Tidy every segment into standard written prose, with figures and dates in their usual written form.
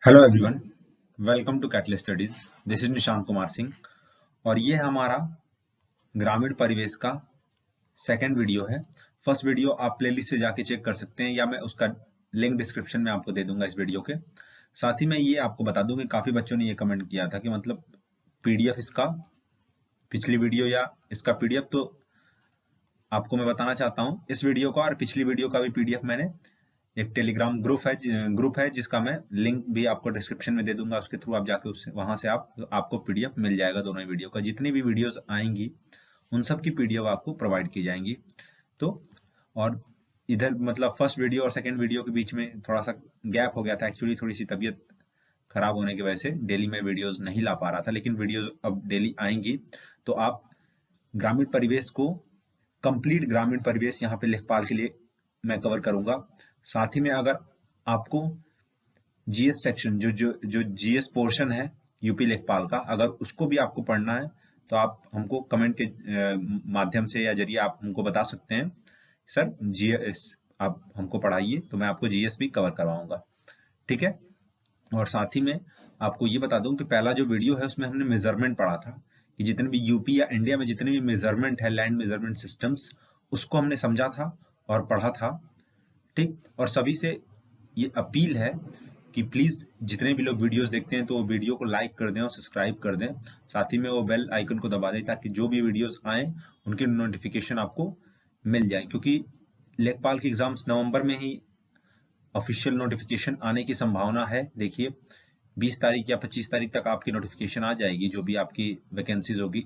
Hello everyone, welcome to catalyst studies. This is Nishant Kumar Singh और ये हमारा ग्रामीण परिवेश का सेकंड वीडियो है। फर्स्ट वीडियो आप प्लेलिस्ट से जाके चेक कर सकते हैं या मैं उसका लिंक डिस्क्रिप्शन में आपको दे दूंगा इस वीडियो के। साथ ही मैं ये आपको बता दूं कि काफी बच्चों ने ये कमेंट किया था कि मतलब पीडीएफ इसका पिछली वीडियो या इसका पीडीएफ, तो आपको मैं बताना चाहता हूँ इस वीडियो का और पिछली वीडियो का भी पीडीएफ मैंने एक टेलीग्राम ग्रुप है जिसका मैं लिंक भी आपको डिस्क्रिप्शन में दे दूंगा। उसके थ्रू आप जाके उससे वहां से आपको पीडीएफ मिल जाएगा। दोनों ही वीडियो का जितनी भी वीडियोस आएंगी उन सब की पीडीएफ आपको प्रोवाइड की जाएंगी। तो और इधर मतलब फर्स्ट वीडियो और सेकंड वीडियो के बीच में थोड़ा सा गैप हो गया था। एक्चुअली थोड़ी सी तबीयत खराब होने की वजह से डेली में वीडियोस नहीं ला पा रहा था, लेकिन वीडियोस अब डेली आएंगी। तो आप ग्रामीण परिवेश को, कंप्लीट ग्रामीण परिवेश यहाँ पे लेखपाल के लिए मैं कवर करूंगा। साथ ही में अगर आपको जीएस सेक्शन जो जीएस पोर्शन है यूपी लेखपाल का, अगर उसको भी आपको पढ़ना है तो आप हमको कमेंट के माध्यम से या जरिए आप हमको बता सकते हैं, सर जीएस आप हमको पढ़ाइए, तो मैं आपको जीएस भी कवर करवाऊंगा। ठीक है। और साथ ही में आपको ये बता दूं कि पहला जो वीडियो है उसमें हमने मेजरमेंट पढ़ा था कि जितने भी यूपी या इंडिया में जितने भी मेजरमेंट है, लैंड मेजरमेंट सिस्टम्स, उसको हमने समझा था और पढ़ा था। ठीक। और सभी से ये अपील है कि प्लीज जितने भी लोग वीडियोस देखते हैं तो वो वीडियो को लाइक कर दें और सब्सक्राइब कर दें। साथ ही में वो बेल आइकन को दबा दें ताकि जो भी वीडियोस आए उनके नोटिफिकेशन आपको मिल जाए, क्योंकि लेखपाल के एग्जाम्स नवंबर में ही ऑफिशियल नोटिफिकेशन आने की संभावना है। देखिए 20 तारीख या 25 तारीख तक आपकी नोटिफिकेशन आ जाएगी, जो भी आपकी वैकेंसीज होगी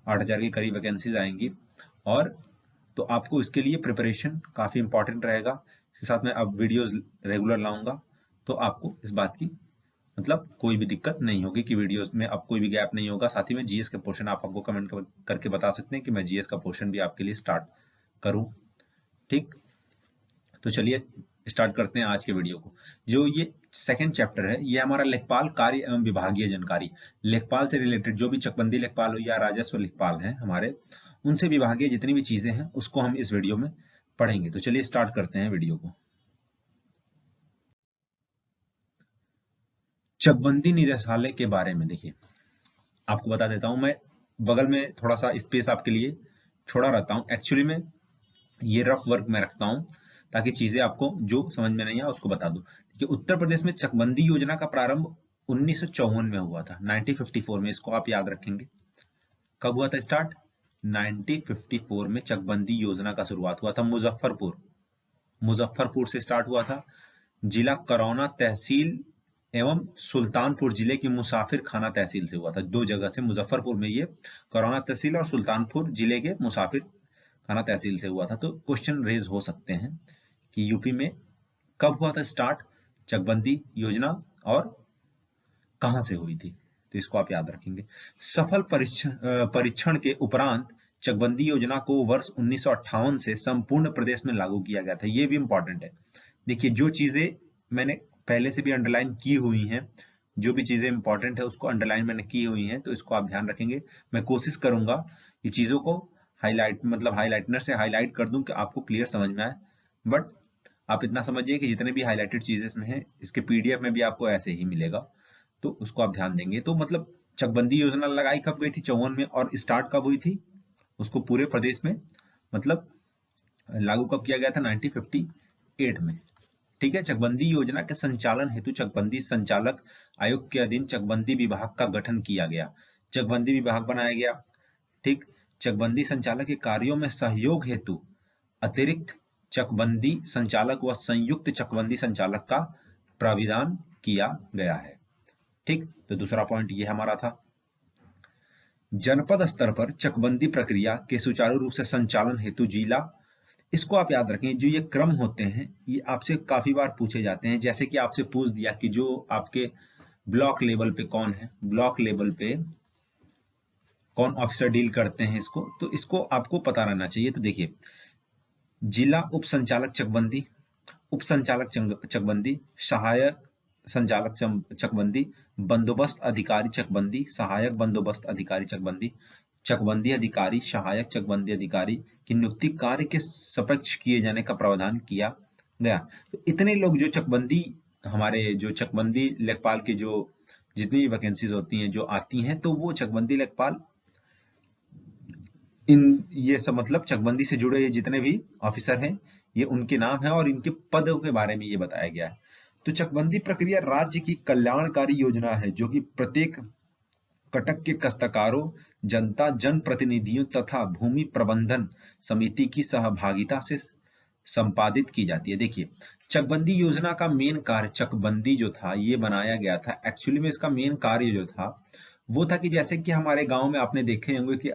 8000 के करीब वैकेंसीज आएंगी। और तो आपको इसके लिए प्रिपरेशन काफी इंपॉर्टेंट रहेगा। इसके साथ में अब वीडियोस रेगुलर लाऊंगा तो आपको इस बात की मतलब कोई भी दिक्कत नहीं होगी कि वीडियोस में अब कोई भी गैप नहीं होगा। साथ ही में जीएस का पोर्शन आप हमको कमेंट करके बता सकते हैं कि मैं जीएस का पोर्शन भी आपके लिए स्टार्ट करूं। ठीक। तो चलिए स्टार्ट करते हैं आज के वीडियो को। जो ये सेकंड चैप्टर है ये हमारा लेखपाल कार्य एवं विभागीय जानकारी, लेखपाल से रिलेटेड जो भी चकबंदी लेखपाल हो या राजस्व लेखपाल हैं हमारे, उनसे विभागीय जितनी भी चीजें हैं उसको हम इस वीडियो में पढ़ेंगे। तो चलिए स्टार्ट करते हैं वीडियो को। चकबंदी निदेशालय के बारे में देखिए, आपको बता देता हूं मैं, बगल में थोड़ा सा स्पेस आपके लिए छोड़ा रहता हूं। एक्चुअली में ये रफ वर्क में रखता हूं ताकि चीजें आपको जो समझ में नहीं आ उसको बता दूं। देखिए उत्तर प्रदेश में चकबंदी योजना का प्रारंभ 1954 में हुआ था, 1954 में। इसको आप याद रखेंगे। कब हुआ था स्टार्ट? 1954 में चकबंदी योजना का शुरुआत हुआ था। मुजफ्फरपुर से स्टार्ट हुआ था। जिला करौना तहसील एवं सुल्तानपुर जिले की मुसाफिर खाना तहसील से हुआ था। दो जगह से, मुजफ्फरपुर में ये करौना तहसील और सुल्तानपुर जिले के मुसाफिर खाना तहसील से हुआ था। तो क्वेश्चन रेज हो सकते हैं कि यूपी में कब हुआ था स्टार्ट चकबंदी योजना और कहां से हुई थी, तो इसको आप याद रखेंगे। सफल परीक्षण के उपरांत चकबंदी योजना को वर्ष 1958 से संपूर्ण प्रदेश में लागू किया गया था। ये भी इंपॉर्टेंट है। देखिए जो चीजें मैंने पहले से भी अंडरलाइन की हुई हैं, जो भी चीजें इंपॉर्टेंट है उसको अंडरलाइन मैंने की हुई हैं, तो इसको आप ध्यान रखेंगे। मैं कोशिश करूंगा कि चीजों को हाईलाइट मतलब हाईलाइटनर से हाईलाइट कर दूं कि आपको क्लियर समझ में आए। बट आप इतना समझिए कि जितने भी हाईलाइटेड चीजें इसमें हैं इसके पीडीएफ में भी आपको ऐसे ही मिलेगा, तो उसको आप ध्यान देंगे। तो मतलब चकबंदी योजना लगाई कब गई थी? 54 में। और स्टार्ट कब हुई थी? उसको पूरे प्रदेश में मतलब लागू कब किया गया था? 1958 में। ठीक है। चकबंदी योजना के संचालन हेतु चकबंदी संचालक आयोग के अधीन चकबंदी विभाग का गठन किया गया। चकबंदी विभाग बनाया गया। ठीक। चकबंदी संचालक के कार्यों में सहयोग हेतु अतिरिक्त चकबंदी संचालक व संयुक्त चकबंदी संचालक का प्राविधान किया गया है। ठीक। तो दूसरा पॉइंट ये हमारा था। जनपद स्तर पर चकबंदी प्रक्रिया के सुचारू रूप से संचालन हेतु जिला, इसको आप याद रखें। जो ये क्रम होते हैं ये आपसे काफी बार पूछे जाते हैं। जैसे कि आपसे पूछ दिया कि जो आपके ब्लॉक लेवल पे कौन है, ब्लॉक लेवल पे कौन ऑफिसर डील करते हैं इसको, तो इसको आपको पता रहना चाहिए। तो देखिए जिला उप संचालक चकबंदी, उप संचालक चकबंदी, सहायक संचालक चकबंदी, बंदोबस्त अधिकारी चकबंदी, सहायक बंदोबस्त अधिकारी चकबंदी, चकबंदी अधिकारी, सहायक चकबंदी अधिकारी की नियुक्ति कार्य के सापेक्ष किए जाने का प्रावधान किया गया। तो इतने लोग जो चकबंदी हमारे जो चकबंदी लेखपाल की जो जितनी भी वैकेंसीज होती हैं जो आती हैं, तो वो चकबंदी लेखपाल ये सब मतलब चकबंदी से जुड़े ये जितने भी ऑफिसर हैं, ये उनके नाम है और इनके पदों के बारे में ये बताया गया है। तो चकबंदी प्रक्रिया राज्य की कल्याणकारी योजना है जो कि प्रत्येक कटक के काश्तकारों, जनता, जनप्रतिनिधियों तथा भूमि प्रबंधन समिति की सहभागिता से संपादित की जाती है। देखिए, चकबंदी योजना का मेन कार्य, चकबंदी जो था ये बनाया गया था, एक्चुअली में इसका मेन कार्य जो था वो था कि जैसे कि हमारे गांव में आपने देखे होंगे कि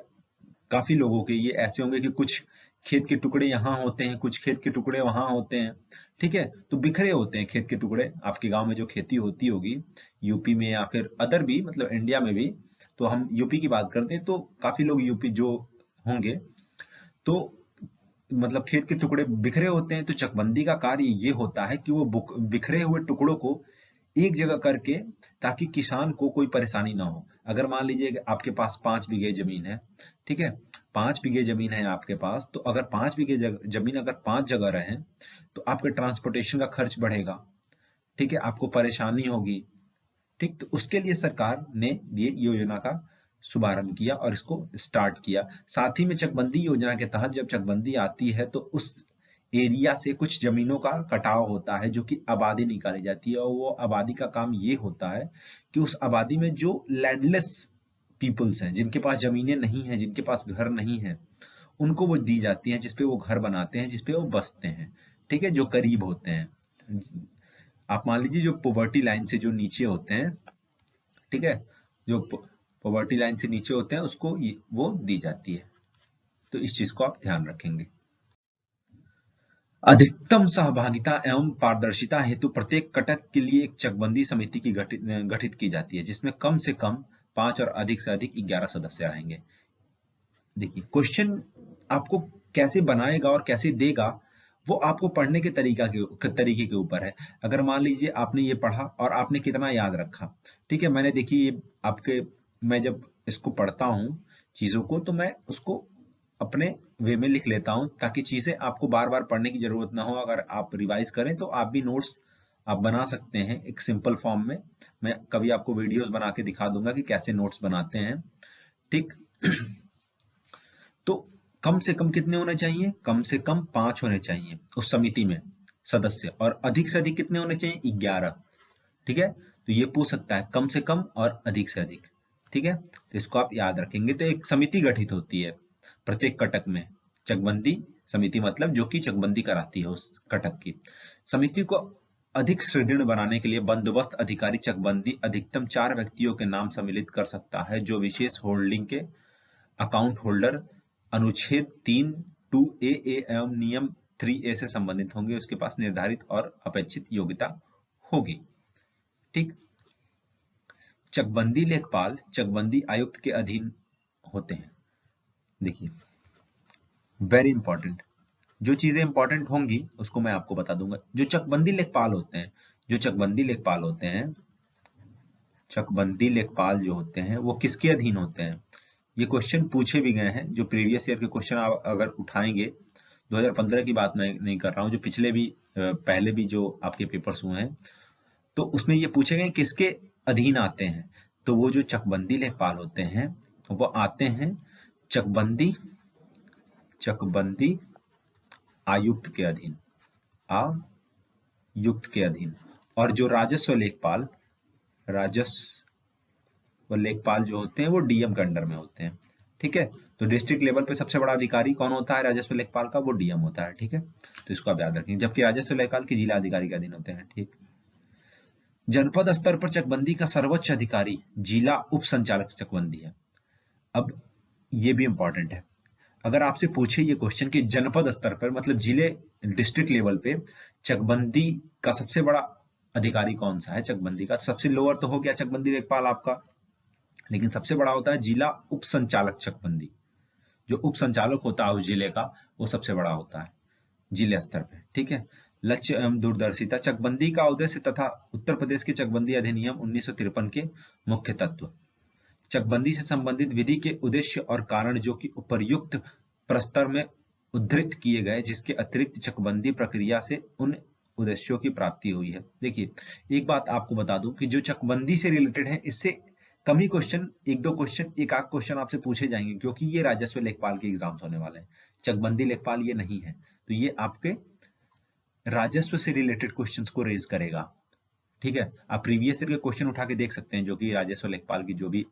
काफी लोगों के ये ऐसे होंगे कि कुछ खेत के टुकड़े यहाँ होते हैं, कुछ खेत के टुकड़े वहां होते हैं, ठीक है, तो बिखरे होते हैं खेत के टुकड़े। आपके गांव में जो खेती होती होगी यूपी में या फिर अदर भी मतलब इंडिया में भी, तो हम यूपी की बात करते हैं तो काफी लोग यूपी जो होंगे, तो मतलब खेत के टुकड़े बिखरे होते हैं। तो चकबंदी का कार्य ये होता है कि वो बिखरे हुए टुकड़ों को एक जगह करके, ताकि किसान को कोई परेशानी ना हो। अगर मान लीजिए कि आपके पास 5 बीघे जमीन है, ठीक है, 5 बीघे जमीन है आपके पास, तो अगर 5 बीघे जमीन अगर 5 जगह रहे तो आपके ट्रांसपोर्टेशन का खर्च बढ़ेगा, ठीक है, आपको परेशानी होगी, ठीक। तो उसके लिए सरकार ने ये योजना का शुभारंभ किया और इसको स्टार्ट किया। साथ ही में चकबंदी योजना के तहत जब चकबंदी आती है तो उस एरिया से कुछ जमीनों का कटाव होता है जो कि आबादी निकाली जाती है, और वो आबादी का काम ये होता है कि उस आबादी में जो लैंडलेस पीपल्स हैं, जिनके पास जमीनें नहीं हैं, जिनके पास घर नहीं है, उनको वो दी जाती हैं, जिसपे वो घर बनाते हैं, जिसपे वो बसते हैं, ठीक है, जो करीब होते हैं। आप मान लीजिए जो पॉवर्टी लाइन से जो नीचे होते हैं, ठीक है, जो पॉवर्टी लाइन से नीचे होते हैं उसको वो दी जाती है। तो इस चीज को आप ध्यान रखेंगे। अधिकतम सहभागिता एवं पारदर्शिता हेतु प्रत्येक कटक के लिए एक चकबंदी समिति की गठित की जाती है, जिसमें कम से कम 5 और अधिक से अधिक 11 सदस्य रहेंगे। देखिए, क्वेश्चन आपको कैसे बनाएगा और कैसे देगा वो आपको पढ़ने के तरीके के ऊपर है। अगर मान लीजिए आपने ये पढ़ा और आपने कितना याद रखा, ठीक है, मैंने देखिए ये आपके, मैं जब इसको पढ़ता हूँ चीजों को, तो मैं उसको अपने वे में लिख लेता हूँ ताकि चीजें आपको बार बार पढ़ने की जरूरत ना हो। अगर आप रिवाइज करें तो आप भी नोट्स आप बना सकते हैं एक सिंपल फॉर्म में। मैं कभी आपको वीडियोस बना के दिखा दूंगा कि कैसे नोट्स बनाते हैं, ठीक। तो कम से कम कितने होने चाहिए? कम से कम 5 होने चाहिए उस समिति में सदस्य, और अधिक से अधिक कितने होने चाहिए? 11, ठीक है। तो ये पूछ सकता है कम से कम और अधिक से अधिक, ठीक है, तो इसको आप याद रखेंगे। तो एक समिति गठित होती है प्रत्येक कटक में, चकबंदी समिति मतलब जो कि चकबंदी कराती है उस कटक की। समिति को अधिक सुदृढ़ बनाने के लिए बंदोबस्त अधिकारी चकबंदी अधिकतम 4 व्यक्तियों के नाम सम्मिलित कर सकता है, जो विशेष होल्डिंग के अकाउंट होल्डर अनुच्छेद 3 2A एवं नियम 3A से संबंधित होंगे। उसके पास निर्धारित और अपेक्षित योग्यता होगी, ठीक। चकबंदी लेखपाल चकबंदी आयुक्त के अधीन होते हैं। देखिए, वेरी इंपॉर्टेंट, जो चीजें इंपॉर्टेंट होंगी उसको मैं आपको बता दूंगा। जो चकबंदी लेखपाल होते हैं, जो चकबंदी लेखपाल होते हैं, चकबंदी लेखपाल जो होते हैं वो किसके अधीन होते हैं? ये क्वेश्चन पूछे भी गए हैं, जो प्रीवियस ईयर के क्वेश्चन आप अगर उठाएंगे, 2015 की बात मैं नहीं कर रहा हूँ, जो पिछले भी पहले भी जो आपके पेपर्स हुए हैं, तो उसमें ये पूछे गए किसके अधीन आते हैं। तो वो जो चकबंदी लेखपाल होते हैं वो आते हैं चकबंदी आयुक्त के अधीन, आयुक्त के अधीन। और जो राजस्व लेखपाल जो होते हैं वो डीएम के अंडर में होते हैं, ठीक है। तो डिस्ट्रिक्ट लेवल पे सबसे बड़ा अधिकारी कौन होता है राजस्व लेखपाल का? वो डीएम होता है, ठीक है। तो इसको आप याद रखेंगे, जबकि राजस्व लेखपाल के जिला अधिकारी के अधीन होते हैं, ठीक। जनपद स्तर पर चकबंदी का सर्वोच्च अधिकारी जिला उप संचालक चकबंदी है। अब ये भी इंपॉर्टेंट है, अगर आपसे पूछे ये क्वेश्चन कि जनपद स्तर पर मतलब जिले डिस्ट्रिक्ट लेवल पे चकबंदी का सबसे बड़ा अधिकारी कौन सा है? चकबंदी का सबसे लोअर तो हो गया चकबंदी लेखपाल आपका, लेकिन सबसे बड़ा होता है जिला उप संचालक चकबंदी। जो उप संचालक होता है उस जिले का, वो सबसे बड़ा होता है जिले स्तर पे, ठीक है। लक्ष्य एवं दूरदर्शिता चकबंदी का उद्देश्य तथा उत्तर प्रदेश के चकबंदी अधिनियम 1953 के मुख्य तत्व। चकबंदी से संबंधित विधि के उद्देश्य और कारण जो कि उपर्युक्त प्रस्तर में उद्धृत किए गए, जिसके अतिरिक्त चकबंदी प्रक्रिया से उन उद्देश्यों की प्राप्ति हुई है। देखिए, एक बात आपको बता दूं कि जो चकबंदी से रिलेटेड है, इससे कम ही क्वेश्चन, एक दो क्वेश्चन, एक आध क्वेश्चन आपसे पूछे जाएंगे, क्योंकि ये राजस्व लेखपाल के एग्जाम्स होने वाले हैं। चकबंदी लेखपाल ये नहीं है, तो ये आपके राजस्व से रिलेटेड क्वेश्चंस को रेज करेगा। ठीक है, आप प्रीवियस ईयर के क्वेश्चन उठा के देख सकते हैं, जो कि राजस्व लेखपाल की जो भी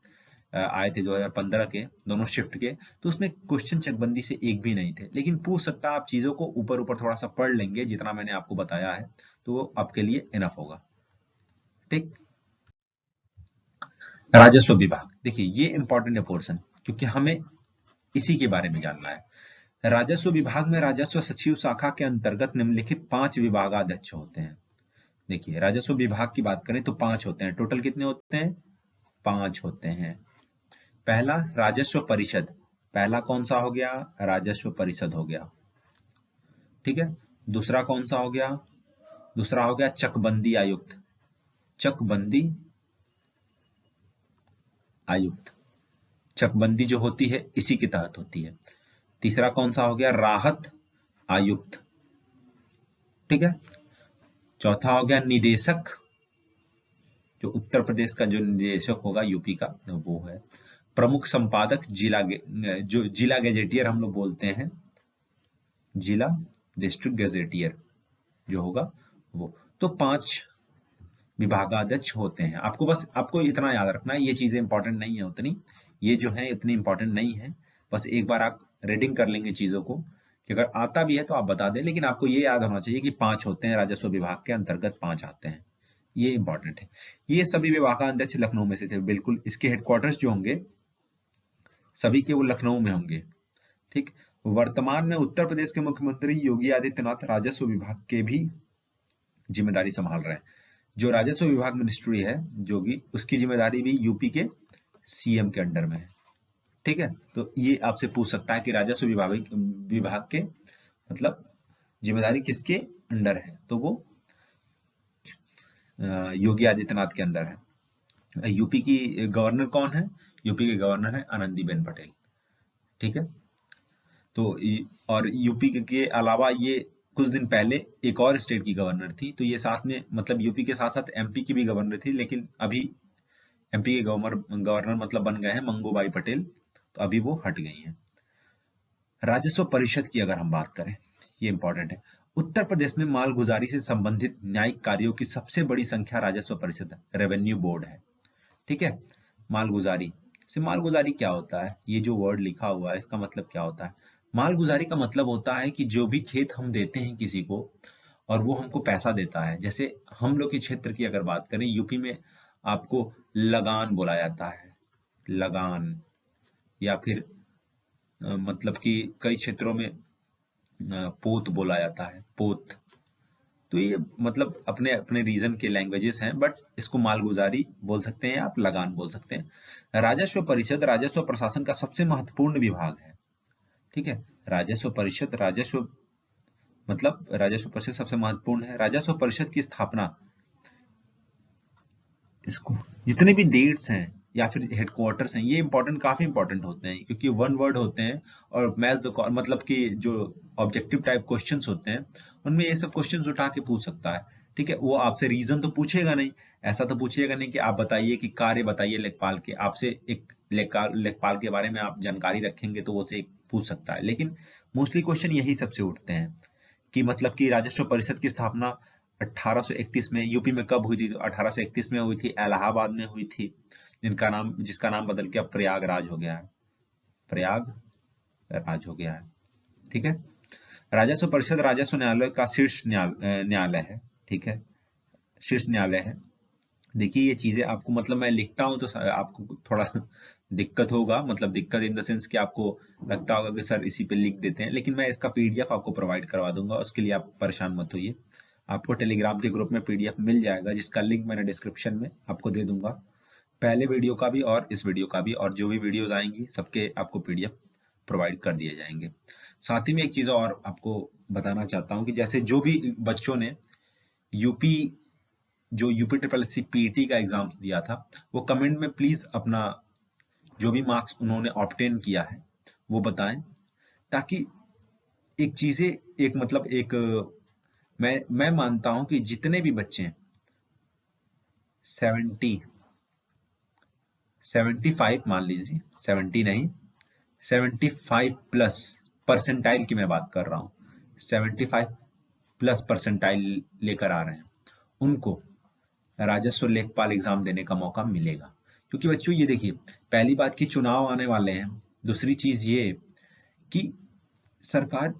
आए थे 2015 के दोनों शिफ्ट के, तो उसमें क्वेश्चन चकबंदी से एक भी नहीं थे। लेकिन पूछ सकता है, आप चीजों को ऊपर ऊपर थोड़ा सा पढ़ लेंगे, जितना मैंने आपको बताया है तो वो आपके लिए इनफ होगा। ठीक, राजस्व विभाग, देखिए ये इंपॉर्टेंट है पोर्शन, क्योंकि हमें इसी के बारे में जानना है। राजस्व विभाग में राजस्व सचिव शाखा के अंतर्गत निम्नलिखित 5 विभागाध्यक्ष होते हैं। देखिए, राजस्व विभाग की बात करें तो 5 होते हैं। टोटल कितने होते हैं? 5 होते हैं। पहला राजस्व परिषद, पहला कौन सा हो गया? राजस्व परिषद हो गया। ठीक है, दूसरा कौन सा हो गया? दूसरा हो गया चकबंदी आयुक्त, चकबंदी आयुक्त, चकबंदी जो होती है इसी के तहत होती है। तीसरा कौन सा हो गया? राहत आयुक्त। ठीक है, चौथा हो गया निदेशक, जो उत्तर प्रदेश का जो निदेशक होगा यूपी का वो है। प्रमुख संपादक, जो जिला गैजेटियर हम लोग बोलते हैं, जिला डिस्ट्रिक्ट गैजेटियर जो होगा वो। तो 5 विभागाध्यक्ष होते हैं। आपको इतना याद रखना है, ये चीजें इंपॉर्टेंट नहीं है उतनी, ये जो है इतनी इंपॉर्टेंट नहीं है। बस एक बार आप रीडिंग कर लेंगे चीजों को, कि अगर आता भी है तो आप बता दें, लेकिन आपको ये याद होना चाहिए कि 5 होते हैं, राजस्व विभाग के अंतर्गत 5 आते हैं, ये इंपॉर्टेंट है। ये सभी विभागाध्यक्ष लखनऊ में से थे, बिल्कुल। इसके हेडक्वार्टर्स जो होंगे सभी के वो लखनऊ में होंगे। ठीक, वर्तमान में उत्तर प्रदेश के मुख्यमंत्री योगी आदित्यनाथ राजस्व विभाग के भी जिम्मेदारी संभाल रहे हैं। जो राजस्व विभाग मिनिस्ट्री है जोगी, उसकी जिम्मेदारी भी यूपी के सीएम के अंडर में है। ठीक है, तो ये आपसे पूछ सकता है कि राजस्व विभाग के मतलब जिम्मेदारी किसके अंडर है, तो वो योगी आदित्यनाथ के अंदर है। यूपी की गवर्नर कौन है? यूपी के गवर्नर है आनंदीबेन पटेल। ठीक है, तो और यूपी के अलावा ये कुछ दिन पहले एक और स्टेट की गवर्नर थी, तो ये साथ में, मतलब यूपी के साथ साथ एमपी की भी गवर्नर थी, लेकिन अभी एमपी के गवर्नर मतलब बन गए हैं मंगूबाई पटेल, तो अभी वो हट गई हैं। राजस्व परिषद की अगर हम बात करें, ये इंपॉर्टेंट है। उत्तर प्रदेश में मालगुजारी से संबंधित न्यायिक कार्यों की सबसे बड़ी संख्या राजस्व परिषद रेवेन्यू बोर्ड है। ठीक है, मालगुजारी से, मालगुजारी क्या होता है? ये जो वर्ड लिखा हुआ है इसका मतलब क्या होता है? मालगुजारी का मतलब होता है कि जो भी खेत हम देते हैं किसी को और वो हमको पैसा देता है, जैसे हम लोग के क्षेत्र की अगर बात करें, यूपी में आपको लगान बोला जाता है, लगान, या फिर मतलब कि कई क्षेत्रों में पोत बोला जाता है, पोत। तो ये मतलब अपने अपने रीजन के लैंग्वेजेस हैं, बट इसको मालगुजारी बोल सकते हैं, आप लगान बोल सकते हैं। राजस्व परिषद राजस्व प्रशासन का सबसे महत्वपूर्ण विभाग है। ठीक है, राजस्व परिषद, राजस्व परिषद सबसे महत्वपूर्ण है। राजस्व परिषद की स्थापना, इसको जितने भी डेट्स हैं या फिर हेडक्वार्टर्स हैं, ये इंपॉर्टेंट, काफी इंपॉर्टेंट होते हैं, क्योंकि वन वर्ड होते हैं और मैच द कॉल, मतलब कि जो ऑब्जेक्टिव टाइप क्वेश्चंस होते हैं उनमें ये सब क्वेश्चंस उठा के पूछ सकता है। ठीक है, वो आपसे रीजन तो पूछेगा नहीं, ऐसा तो पूछेगा नहीं कि आप बताइए कि कार्य बताइए लेखपाल के, आपसे एक लेखपाल के बारे में आप जानकारी रखेंगे तो वो से पूछ सकता है। लेकिन मोस्टली क्वेश्चन यही सबसे उठते हैं कि मतलब कि राजस्व परिषद की स्थापना 1831 में यूपी में कब हुई थी? तो 1831 में हुई थी, इलाहाबाद में हुई थी, जिसका नाम बदल के अब प्रयागराज हो गया है, प्रयागराज हो गया है। ठीक है, राजस्व परिषद राजस्व न्यायालय का शीर्ष न्यायालय है। ठीक है, शीर्ष न्यायालय है। देखिए, ये चीजें आपको, मतलब मैं लिखता हूं तो आपको थोड़ा दिक्कत होगा, मतलब दिक्कत इन द सेंस कि आपको लगता होगा कि सर इसी पे लिख देते हैं, लेकिन मैं इसका पीडीएफ आपको प्रोवाइड करवा दूंगा, उसके लिए आप परेशान मत होइए। आपको टेलीग्राम के ग्रुप में पीडीएफ मिल जाएगा, जिसका लिंक मैंने डिस्क्रिप्शन में आपको दे दूंगा, पहले वीडियो का भी और इस वीडियो का भी, और जो भी वीडियोस आएंगी सबके आपको पीडीएफ प्रोवाइड कर दिए जाएंगे। साथ ही में एक चीज और आपको बताना चाहता हूँ कि जैसे जो भी बच्चों ने यूपी ट्रिपल एससी पीईटी का एग्जाम दिया था, वो कमेंट में प्लीज अपना जो भी मार्क्स उन्होंने ऑब्टेन किया है वो बताएं, ताकि एक चीजें, एक मतलब एक मैं मानता हूं कि जितने भी बच्चे 75 मान लीजिए, 70 नहीं, 75+ परसेंटाइल की मैं बात कर रहा हूं, 75+ परसेंटाइल लेकर आ रहे हैं, उनको राजस्व लेखपाल एग्जाम देने का मौका मिलेगा। क्योंकि बच्चों ये देखिए, पहली बात की चुनाव आने वाले हैं, दूसरी चीज ये कि सरकार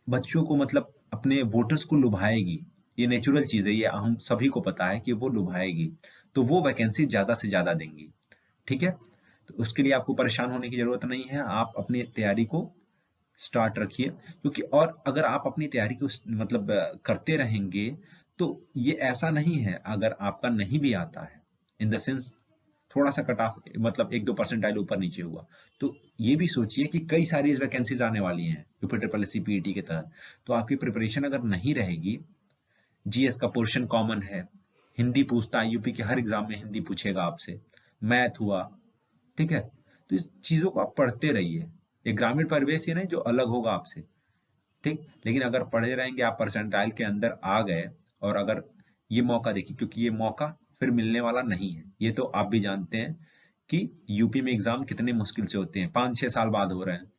बच्चों को मतलब अपने वोटर्स को लुभाएगी, ये नेचुरल चीज है, ये हम सभी को पता है कि वो लुभाएगी, तो वो वैकेंसी ज्यादा से ज्यादा देंगी। ठीक है, तो उसके लिए आपको परेशान होने की जरूरत नहीं है, आप अपनी तैयारी को स्टार्ट रखिए। क्योंकि और अगर आप अपनी तैयारी को मतलब करते रहेंगे तो ये ऐसा नहीं है, अगर आपका नहीं भी आता है, इन द सेंस थोड़ा सा कट ऑफ मतलब 1-2% ऊपर नीचे हुआ, तो ये भी सोचिए कि कई सारी वैकेंसीज आने वाली हैं यूपीट्रिपल पीईटी के तहत। तो आपकी प्रिपरेशन अगर नहीं रहेगी, जीएस का पोर्शन कॉमन है, हिंदी पूछता है, यूपी के हर एग्जाम में हिंदी पूछेगा आपसे, मैथ हुआ, ठीक है, तो इस चीजों को आप पढ़ते रहिए। ये ग्रामीण परिवेश ये नहीं जो अलग होगा आपसे, ठीक, लेकिन अगर पढ़े रहेंगे आप, परसेंटाइल के अंदर आ गए, और अगर ये मौका देखिए, क्योंकि ये मौका फिर मिलने वाला नहीं है, ये तो आप भी जानते हैं कि यूपी में एग्जाम कितने मुश्किल से होते हैं, 5-6 साल बाद हो रहे हैं।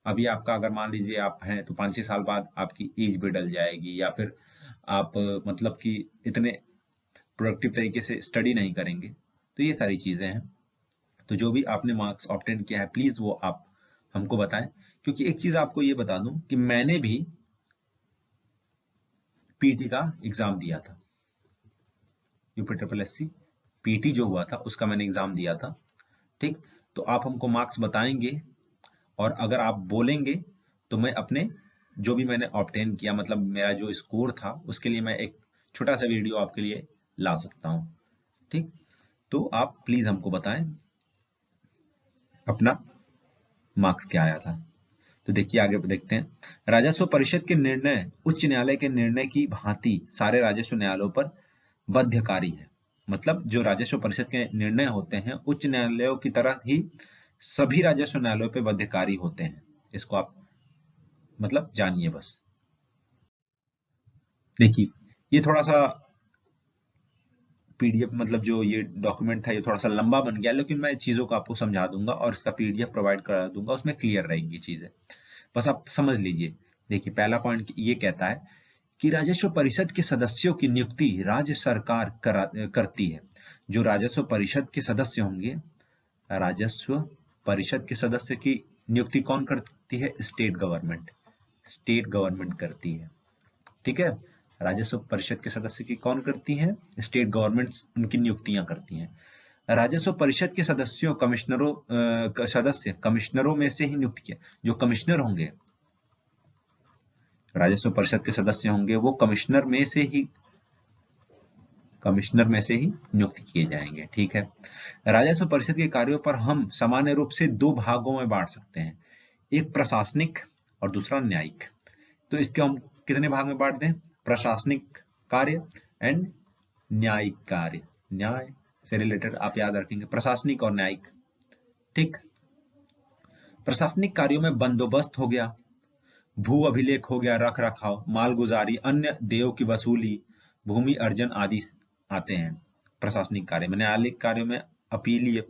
अभी आपका अगर मान लीजिए आप हैं तो 5-6 साल बाद आपकी एज भी डल जाएगी, या फिर आप मतलब कि इतने प्रोडक्टिव तरीके से स्टडी नहीं करेंगे, तो ये सारी चीजें हैं। तो जो भी आपने मार्क्स ऑब्टेन किया है, प्लीज वो आप हमको बताएं। क्योंकि एक चीज आपको ये बता दूं कि मैंने भी पीटी का एग्जाम दिया था, यूपीट्रिपल पीटी जो हुआ था उसका मैंने एग्जाम दिया था, ठीक। तो आप हमको मार्क्स बताएंगे, और अगर आप बोलेंगे तो मैं अपने जो भी मैंने ऑब्टेन किया, मतलब मेरा जो स्कोर था, उसके लिए मैं एक छोटा सा वीडियो आपके लिए ला सकता हूं, ठीक। तो आप प्लीज हमको बताएं अपना मार्क्स क्या आया था। तो देखिए आगे देखते हैं। राजस्व परिषद के निर्णय उच्च न्यायालय के निर्णय की भांति सारे राजस्व न्यायालयों पर बाध्यकारी है। मतलब जो राजस्व परिषद के निर्णय होते हैं उच्च न्यायालयों की तरह ही सभी राजस्व न्यायालयों पर बाध्यकारी होते हैं, इसको आप मतलब जानिए बस। देखिए ये थोड़ा सा पीडीएफ मतलब जो ये डॉक्यूमेंट था ये थोड़ा सा लंबा बन गया, लेकिन मैं चीजों को आपको समझा दूंगा और इसका पीडीएफ प्रोवाइड करा दूंगा, उसमें क्लियर रहेंगी चीजें, बस आप समझ लीजिए। देखिए पहला पॉइंट ये कहता है कि राजस्व परिषद के सदस्यों की नियुक्ति राज्य सरकार करती है। जो राजस्व परिषद के सदस्य होंगे, राजस्व परिषद के सदस्य की नियुक्ति कौन करती है? स्टेट गवर्नमेंट, स्टेट गवर्नमेंट करती है, ठीक है। राजस्व परिषद के सदस्य की कौन करती है? स्टेट गवर्नमेंट उनकी नियुक्तियां करती हैं। राजस्व परिषद के सदस्यों सदस्य कमिश्नरों में से ही नियुक्त किया। जो कमिश्नर होंगे, राजस्व परिषद के सदस्य होंगे, वो कमिश्नर में से ही नियुक्त किए जाएंगे, ठीक है। राजस्व परिषद के कार्यों पर हम सामान्य रूप से 2 भागों में बांट सकते हैं, एक प्रशासनिक और दूसरा न्यायिक। तो इसके हम कितने भाग में बांट दें? प्रशासनिक कार्य एंड न्यायिक कार्य। न्याय से रिलेटेड आप याद रखेंगे प्रशासनिक और न्यायिक, ठीक। प्रशासनिक कार्यों में बंदोबस्त हो गया, भू अभिलेख हो गया, रख रखाव, मालगुजारी, अन्य देयों की वसूली, भूमि अर्जन आदि आते हैं प्रशासनिक कार्य में। न्यायालयिक कार्यों में अपीलीय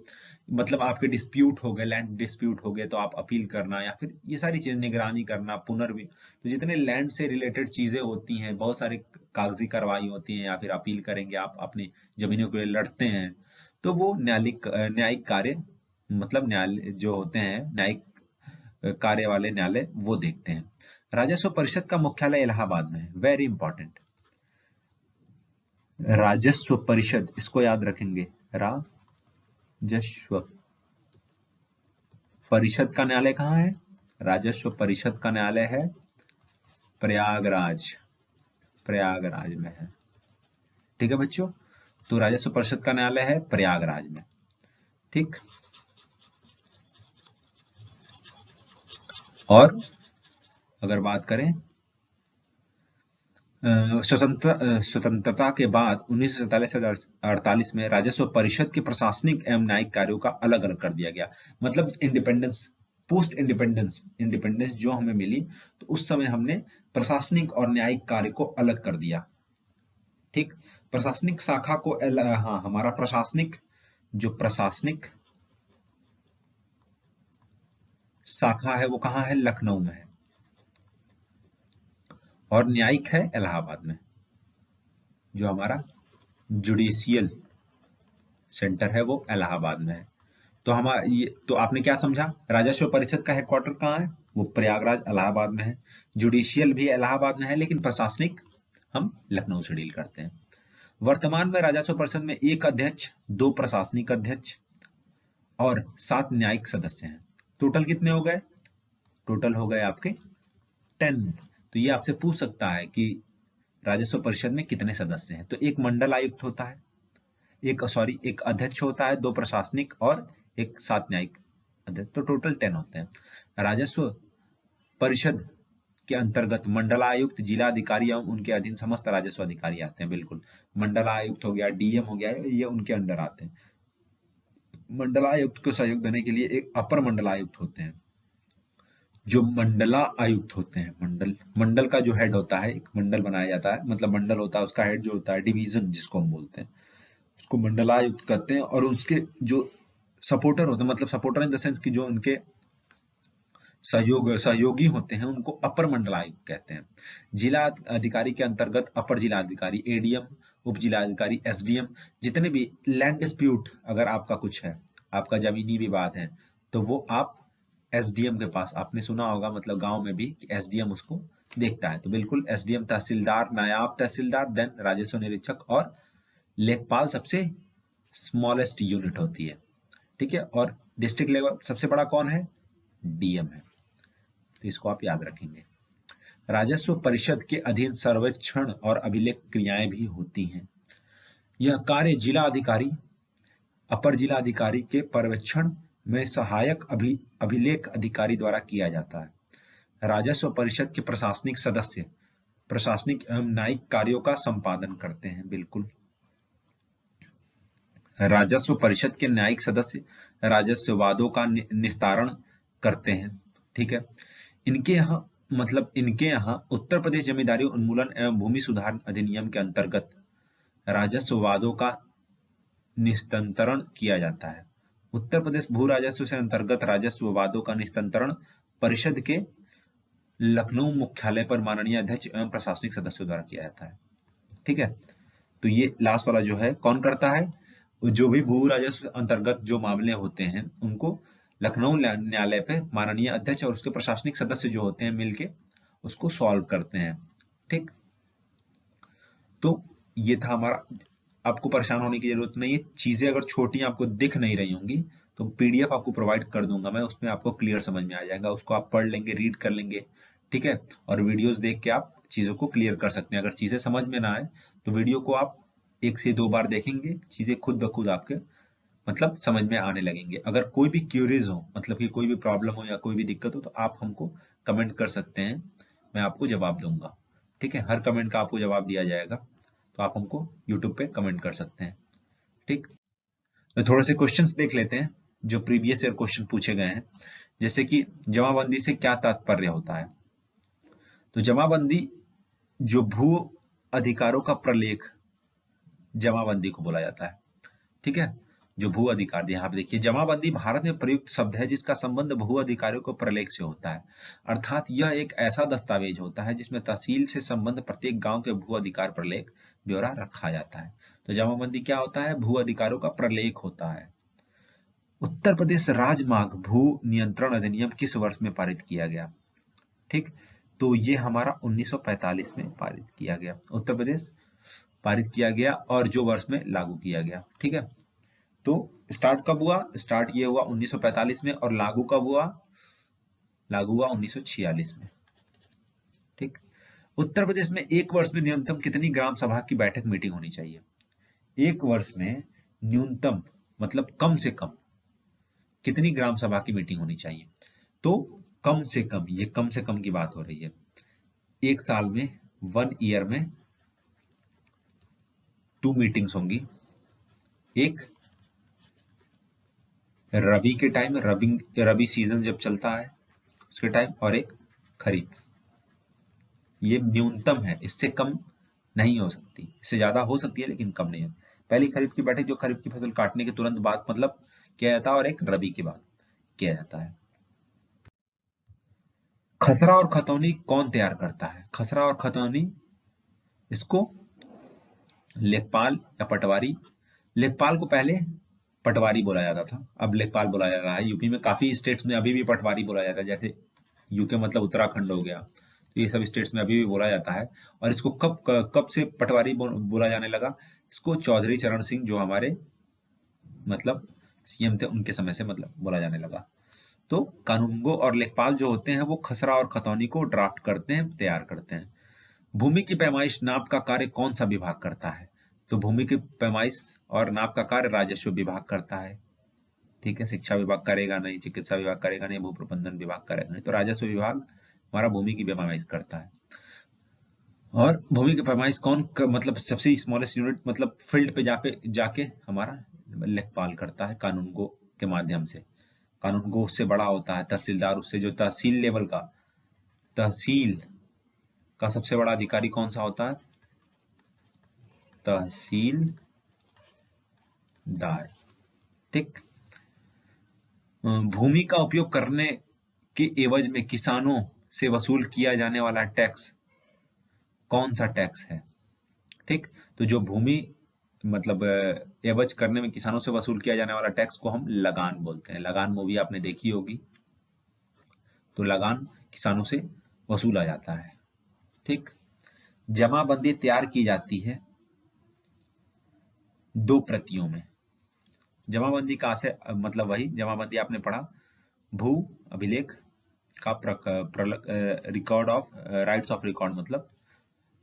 मतलब आपके डिस्प्यूट हो गए, लैंड डिस्प्यूट हो गए तो आप अपील करना, या फिर ये सारी चीजें निगरानी करना, तो जितने लैंड से रिलेटेड चीजें होती हैं, बहुत सारी कागजी कार्रवाई होती है, या फिर अपील करेंगे आप अपनी जमीनों के लिए लड़ते हैं, तो वो न्यायिक कार्य मतलब न्यायालय जो होते हैं, न्यायिक कार्य वाले न्यायालय वो देखते हैं। राजस्व परिषद का मुख्यालय इलाहाबाद में है, वेरी इंपॉर्टेंट। राजस्व परिषद, इसको याद रखेंगे, राजस्व परिषद का न्यायालय कहाँ है? राजस्व परिषद का न्यायालय है प्रयागराज, प्रयागराज में है, ठीक है बच्चों। तो राजस्व परिषद का न्यायालय है प्रयागराज में, ठीक। और अगर बात करें स्वतंत्रता के बाद 1947 से 48 में राजस्व परिषद के प्रशासनिक एवं न्यायिक कार्यों का अलग अलग कर दिया गया। मतलब इंडिपेंडेंस पोस्ट इंडिपेंडेंस जो हमें मिली, तो उस समय हमने प्रशासनिक और न्यायिक कार्य को अलग कर दिया। ठीक, प्रशासनिक शाखा को हाँ, हमारा प्रशासनिक शाखा है वो कहाँ है? लखनऊ में है, और न्यायिक है इलाहाबाद में। जो हमारा जुडिशियल सेंटर है वो इलाहाबाद में है। तो हमारा ये, तो आपने क्या समझा? राजस्व परिषद का हेडक्वार्टर कहाँ है? वो प्रयागराज इलाहाबाद में है। जुडिशियल भी इलाहाबाद में है, लेकिन प्रशासनिक हम लखनऊ से डील करते हैं। वर्तमान में राजस्व परिषद में 1 अध्यक्ष, 2 प्रशासनिक अध्यक्ष और 7 न्यायिक सदस्य हैं। टोटल कितने हो गए? टोटल हो गए आपके 10। तो ये आपसे पूछ सकता है कि राजस्व परिषद में कितने सदस्य हैं। तो एक मंडल आयुक्त होता है, एक अध्यक्ष होता है, 2 प्रशासनिक और एक 7 न्यायिक अध्यक्ष, तो टोटल 10 होते हैं। राजस्व परिषद के अंतर्गत मंडलायुक्त, जिलाधिकारी एवं उनके अधीन समस्त राजस्व अधिकारी आते हैं। बिल्कुल, मंडलायुक्त हो गया, डीएम हो गया, ये उनके अंडर आते हैं। मंडलायुक्त को सहयोग देने के लिए एक अपर मंडलायुक्त होते हैं, जो मंडला आयुक्त होते हैं। मंडल का जो हेड होता है, एक मंडल बनाया जाता है, मतलब मंडल होता है, उसका हेड जो होता है, डिवीजन जिसको हम बोलते हैं, उसको मंडलायुक्त कहते हैं। और उसके जो सपोर्टर होते हैं, मतलब सपोर्टर इन द सेंस कि जो उनके सहयोगी होते हैं, उनको अपर मंडलायुक्त कहते हैं। जिला अधिकारी के अंतर्गत अपर जिला अधिकारी, एडीएम, उप जिला अधिकारी, एसडीएम, जितने भी लैंड डिस्प्यूट अगर आपका कुछ है, आपका जमीनी विवाद है, तो वो आप एसडीएम के पास, आपने सुना होगा मतलब गांव में भी कि एसडीएम उसको देखता है। तो बिल्कुल एसडीएम, तहसीलदार, नायाब तहसीलदार, देन राजस्व निरीक्षक और लेखपाल सबसे स्मॉलेस्ट यूनिट होती है। ठीक है, और डिस्ट्रिक्ट लेवल सबसे बड़ा कौन है? डीएम है। तो इसको आप याद रखेंगे। राजस्व परिषद के अधीन सर्वेक्षण और अभिलेख क्रियाएं भी होती हैं। यह कार्य जिला अधिकारी, अपर जिला अधिकारी के पर्यवेक्षण में सहायक अभिलेख अधिकारी द्वारा किया जाता है। राजस्व परिषद के प्रशासनिक सदस्य प्रशासनिक एवं न्यायिक कार्यों का संपादन करते हैं। बिल्कुल, राजस्व परिषद के न्यायिक सदस्य राजस्व वादों का निस्तारण करते हैं। ठीक है, इनके यहाँ उत्तर प्रदेश जमींदारी उन्मूलन एवं भूमि सुधार अधिनियम के अंतर्गत राजस्व वादों का निस्तारण किया जाता है। उत्तर प्रदेश भू राजस्व से अंतर्गत राजस्व वादों का निस्तारण परिषद के लखनऊ मुख्यालय पर माननीय अध्यक्ष एवं प्रशासनिक सदस्यों द्वारा किया जाता है। ठीक है, तो ये लास्ट वाला जो है कौन करता है? जो भी भू राजस्व अंतर्गत जो मामले होते हैं, उनको लखनऊ न्यायालय पे माननीय अध्यक्ष और उसके प्रशासनिक सदस्य जो होते हैं मिलके उसको सॉल्व करते हैं। ठीक, तो ये था हमारा। आपको परेशान होने की जरूरत नहीं है। चीजें अगर छोटी आपको दिख नहीं रही होंगी तो पीडीएफ आपको प्रोवाइड कर दूंगा मैं, उसमें आपको क्लियर समझ में आ जाएगा, उसको आप पढ़ लेंगे, रीड कर लेंगे। ठीक है, और वीडियोस देख के आप चीजों को क्लियर कर सकते हैं। अगर चीजें समझ में ना आए तो वीडियो को आप 1 से 2 बार देखेंगे, चीजें खुद ब खुद आपके मतलब समझ में आने लगेंगे। अगर कोई भी क्यूरीज हो, मतलब कि कोई भी प्रॉब्लम हो या कोई भी दिक्कत हो, तो आप हमको कमेंट कर सकते हैं, मैं आपको जवाब दूंगा। ठीक है, हर कमेंट का आपको जवाब दिया जाएगा, तो आप हमको यूट्यूब पे कमेंट कर सकते हैं। ठीक, तो थोड़े से क्वेश्चंस देख लेते हैं जो प्रीवियस ईयर क्वेश्चन पूछे गए हैं। जैसे कि जमाबंदी से क्या तात्पर्य होता है? तो जमाबंदी जो भू अधिकारों का प्रलेख, जमाबंदी को बोला जाता है। ठीक है, जो भू अधिकार, यहाँ पे देखिए, जमाबंदी भारत में प्रयुक्त शब्द है जिसका संबंध भू अधिकारियों को प्रलेख से होता है। अर्थात यह एक ऐसा दस्तावेज होता है जिसमें तहसील से संबंध प्रत्येक गांव के भू अधिकार प्रलेख ब्यौरा रखा जाता है। तो जमाबंदी क्या होता है? भू अधिकारों का प्रलेख होता है। उत्तर प्रदेश राजमार्ग भू नियंत्रण अधिनियम किस वर्ष में पारित किया गया? ठीक, तो ये हमारा 1945 में पारित किया गया, उत्तर प्रदेश पारित किया गया, और जो वर्ष में लागू किया गया। ठीक है, तो स्टार्ट कब हुआ? स्टार्ट ये हुआ 1945 में, और लागू कब हुआ? लागू हुआ 1946 में। ठीक, उत्तर प्रदेश में एक वर्ष में न्यूनतम कितनी ग्राम सभा की बैठक मीटिंग होनी चाहिए? एक वर्ष में न्यूनतम मतलब कम से कम कितनी ग्राम सभा की मीटिंग होनी चाहिए? तो कम से कम, ये कम से कम की बात हो रही है, एक साल में, 1 ईयर में 2 मीटिंग्स होंगी। एक रबी के टाइम, रबी सीजन जब चलता है उसके टाइम, और एक खरीफ। ये न्यूनतम है, इससे कम नहीं हो सकती, इससे ज्यादा हो सकती है लेकिन कम नहीं है। पहली खरीफ की बैठक जो खरीफ की फसल काटने के तुरंत बाद मतलब किया जाता है, और एक रबी के बाद किया जाता है। खसरा और खतौनी कौन तैयार करता है? खसरा और खतौनी इसको लेखपाल या पटवारी, लेखपाल को पहले पटवारी बोला जाता था, अब लेखपाल बोला जा रहा है। यूपी में काफी स्टेट्स में अभी भी पटवारी बोला जाता है, जैसे यूके मतलब उत्तराखंड हो गया, तो ये सब स्टेट्स में अभी भी बोला जाता है। और इसको कब कब से पटवारी बोला जाने लगा? इसको चौधरी चरण सिंह जो हमारे मतलब सीएम थे उनके समय से मतलब बोला जाने लगा। तो कानूनगो और लेखपाल जो होते हैं वो खसरा और खतौनी को ड्राफ्ट करते हैं, तैयार करते हैं। भूमि की पैमाइश नाप का कार्य कौन सा विभाग करता है? तो भूमि की पैमाइश और नाप का कार्य राजस्व विभाग करता है। ठीक है, शिक्षा विभाग करेगा नहीं, चिकित्सा विभाग करेगा नहीं, भू प्रबंधन विभाग करेगा नहीं, तो राजस्व विभाग हमारा भूमि की पैमाइश करता है। और भूमि की पैमाइश मतलब सबसे स्मॉलेस्ट यूनिट मतलब फील्ड पे जाके हमारा लेखपाल करता है कानून गो के माध्यम से। कानून गो उससे बड़ा होता है, तहसीलदार उससे, जो तहसील लेवल का, तहसील का सबसे बड़ा अधिकारी कौन सा होता है? तहसीलदार। ठीक। भूमि का उपयोग करने के एवज में किसानों से वसूल किया जाने वाला टैक्स कौन सा टैक्स है? ठीक। तो जो भूमि मतलब एवज करने में किसानों से वसूल किया जाने वाला टैक्स को हम लगान बोलते हैं। लगान मूवी आपने देखी होगी, तो लगान किसानों से वसूला जाता है। ठीक। जमाबंदी तैयार की जाती है 2 प्रतियों में। जमाबंदी का से मतलब वही जमाबंदी आपने पढ़ा, भू अभिलेख का record of rights of record, मतलब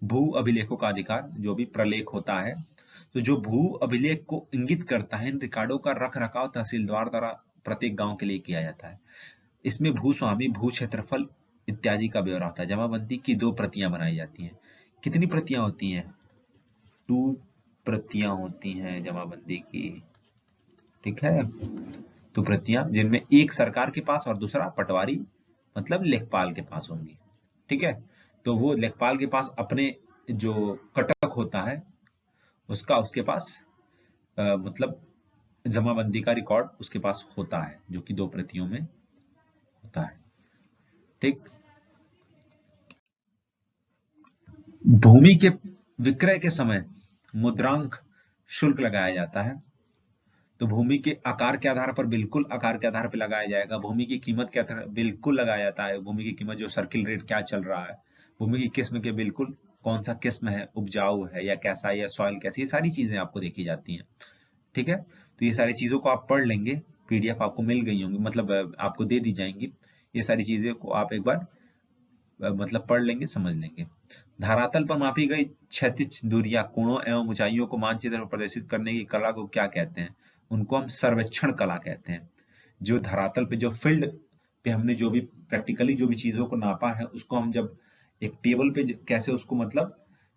भू अभिलेखों का अधिकार, जो भी प्रलेख होता है। तो जो भू अभिलेख को इंगित करता है, इन रिकॉर्डों का रख रखाव तहसीलदार द्वारा प्रत्येक गांव के लिए किया जाता है। इसमें भूस्वामी, भू क्षेत्रफल इत्यादि का ब्यौरा होता है। जमाबंदी की 2 प्रतियां बनाई जाती हैं। कितनी प्रतियां होती हैं? 2 प्रतियां होती हैं जमाबंदी की। ठीक है, 2 प्रतियां, जिनमें एक सरकार के पास और दूसरा पटवारी मतलब लेखपाल के पास होंगी। ठीक है, तो वो लेखपाल के पास अपने जो कटक होता है उसका उसके पास मतलब जमाबंदी का रिकॉर्ड उसके पास होता है, जो कि 2 प्रतियों में होता है। ठीक। भूमि के विक्रय के समय मुद्रांक शुल्क लगाया जाता है। तो भूमि के आकार के आधार पर, बिल्कुल आकार के आधार पर लगाया जाएगा। भूमि की कीमत के आधार बिल्कुल लगाया जाता है। भूमि की कीमत जो सर्किल रेट क्या चल रहा है, भूमि की किस्म के बिल्कुल कौन सा किस्म है, उपजाऊ है या कैसा, या सॉइल कैसी, ये सारी चीजें आपको देखी जाती हैं। ठीक है, तो ये सारी चीजों को आप पढ़ लेंगे, पीडीएफ आपको मिल गई होंगी, मतलब आपको दे दी जाएंगी। ये सारी चीजें को आप एक बार मतलब पढ़ लेंगे, समझ लेंगे। धरातल पर मापी गई क्षैतिज दूरियां, कोणों एवं ऊंचाइयों को मानचित्र में प्रदर्शित करने की कला को क्या कहते हैं? उनको हम सर्वेक्षण कला कहते हैं। जो धरातल पे, जो फील्ड पे हमने जो भी प्रैक्टिकली जो भी चीजों को नापा है, उसको हम जब एक टेबल पे कैसे उसको मतलब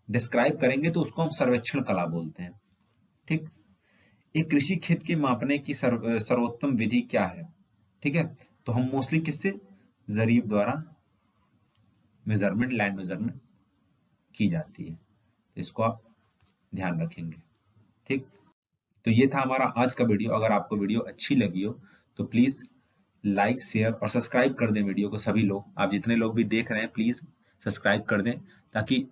डिस्क्राइब करेंगे, तो उसको हम सर्वेक्षण कला बोलते हैं। ठीक। एक कृषि खेत के मापने की सर्वोत्तम विधि क्या है? ठीक है, तो हम मोस्टली किससे, जरीब द्वारा मेजरमेंट, लैंड मेजरमेंट की जाती है। तो इसको आप ध्यान रखेंगे। ठीक। तो ये था हमारा आज का वीडियो। अगर आपको वीडियो अच्छी लगी हो तो प्लीज लाइक, शेयर और सब्सक्राइब कर दें वीडियो को। सभी लोग, आप जितने लोग भी देख रहे हैं, प्लीज सब्सक्राइब कर दें, ताकि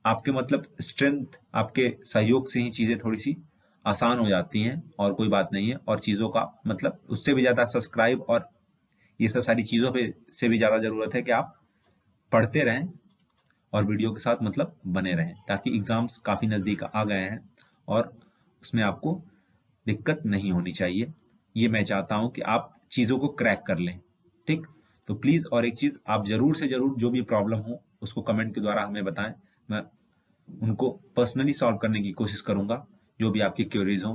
आपके मतलब स्ट्रेंथ, आपके सहयोग से ही चीजें थोड़ी सी आसान हो जाती हैं, और कोई बात नहीं है। और चीजों का मतलब उससे भी ज्यादा सब्सक्राइब और ये सब सारी चीजों पे से भी ज्यादा जरूरत है कि आप पढ़ते रहें और वीडियो के साथ मतलब बने रहें, ताकि एग्जाम्स काफी नजदीक आ गए हैं और उसमें आपको दिक्कत नहीं होनी चाहिए। ये मैं चाहता हूं कि आप चीजों को क्रैक कर लें। ठीक। तो प्लीज, और एक चीज, आप जरूर से जरूर जो भी प्रॉब्लम हो उसको कमेंट के द्वारा हमें बताएं। मैं उनको पर्सनली सॉल्व करने की कोशिश करूंगा, जो भी आपकी क्वेरीज हो।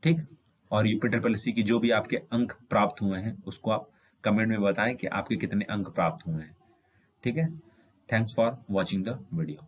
ठीक। और यूपी ट्रिपल एससी की जो भी आपके अंक प्राप्त हुए हैं उसको आप कमेंट में बताएं कि आपके कितने अंक प्राप्त हुए हैं। ठीक है। Thanks for watching the video.